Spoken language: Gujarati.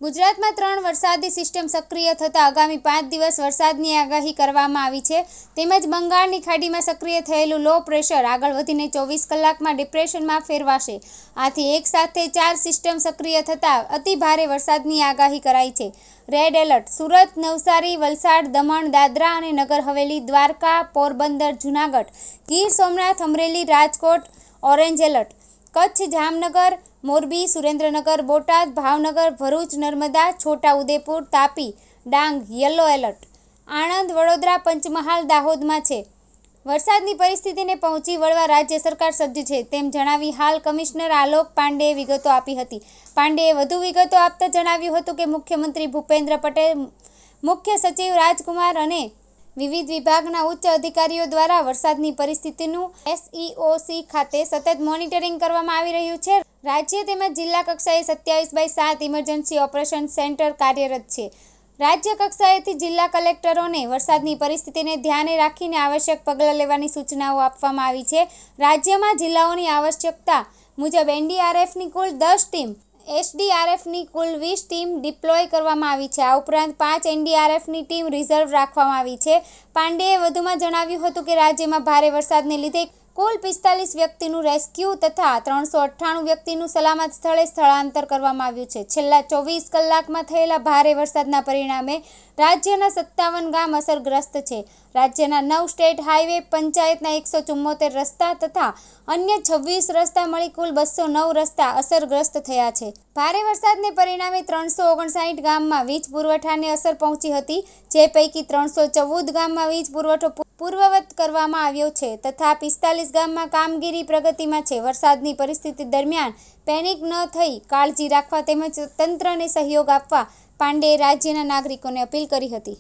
ગુજરાતમાં 3 વરસાદી સિસ્ટમ સક્રિય થતાં આગામી 5 દિવસ વરસાદની આગાહી કરવામાં આવી છે. તેમજ બંગાળની ખાડીમાં સક્રિય થયેલું લો પ્રેશર આગળ વધીને 24 કલાકમાં ડિપ્રેશનમાં ફેરવાશે. આથી એક સાથે 4 સિસ્ટમ સક્રિય થતાં અતિ ભારે વરસાદની આગાહી કરાઈ છે. રેડ એલર્ટ: સુરત, નવસારી, વલસાડ, દમણ, દાદરા અને Nagar Haveli, Dwarka, Porbandar, Junagadh, Gir Somnath, Amreli, Rajkot orange alert. Kutch, Jamnagar, Morbi, Surendranagar, Botad, Bhavnagar, Bharuch, Narmada, Chhota Udepur, Tapi, Dang yellow alert. Anand, Vadodara, Panchmahal, દાહોદમાં છે. વરસાદની પરિસ્થિતિને પહોંચી વળવા રાજ્ય સરકાર સજ્જ છે તેમ જણાવી હાલ કમિશનર આલોક પાંડેએ વિગતો આપી હતી. પાંડેએ વધુ વિગતો આપતા જણાવ્યું હતું કે મુખ્યમંત્રી ભૂપેન્દ્ર પટેલ, મુખ્ય સચિવ રાજકુમાર અને વિવિધ વિભાગના ઉચ્ચ અધિકારીઓ દ્વારા વરસાદની પરિસ્થિતિનું SEOC ખાતે સતત મોનિટરિંગ કરવામાં આવી રહ્યું છે. રાજ્ય તેમજ જિલ્લા કક્ષાએ 27/7 ઇમરજન્સી ઓપરેશન સેન્ટર કાર્યરત છે. રાજ્ય કક્ષાએથી જિલ્લા કલેક્ટરોને વરસાદની પરિસ્થિતિને ધ્યાને રાખીને આવશ્યક પગલાં લેવાની સૂચનાઓ આપવામાં આવી છે. રાજ્યમાં જિલ્લાઓની આવશ્યકતા મુજબ NDRFની કુલ 10 ટીમ, SDRFની કુલ 20 ટીમ ડિપ્લોય કરવામાં આવી છે. આ ઉપરાંત 5 NDRFની ટીમ રિઝર્વ રાખવામાં આવી છે. પાંડેએ વધુમાં જણાવ્યું હતું કે રાજ્યમાં ભારે વરસાદને લીધે કુલ 45 વ્યક્તિનું રેસ્ક્યુ તથા 398 વ્યક્તિનું સલામત સ્થળે સ્થળાંતર કરવામાં આવ્યું છે. છેલ્લા 24 કલાકમાં થયેલા ભારે વરસાદના પરિણામે રાજ્યના 57 ગામ અસરગ્રસ્ત છે. રાજ્યના 9 સ્ટેટ હાઈવે, પંચાયતના 174 રસ્તા તથા અન્ય 26 રસ્તા મળી કુલ 209 રસ્તા અસરગ્રસ્ત થયા છે. ભારે વરસાદને પરિણામે 359 ગામમાં વીજ પુરવઠાને અસર પહોંચી હતી, જે પૈકી 314 ગામમાં વીજ પુરવઠો પૂર્વવત કરવામાં આવ્યો છે તથા 45 ગામમાં કામગીરી પ્રગતિમાં છે. વરસાદની પરિસ્થિતિ દરમિયાન પેનિક ન થઈ કાળજી રાખવા તેમજ તંત્રને સહયોગ આપવા પાંડેએ રાજ્યના નાગરિકોને અપીલ કરી હતી.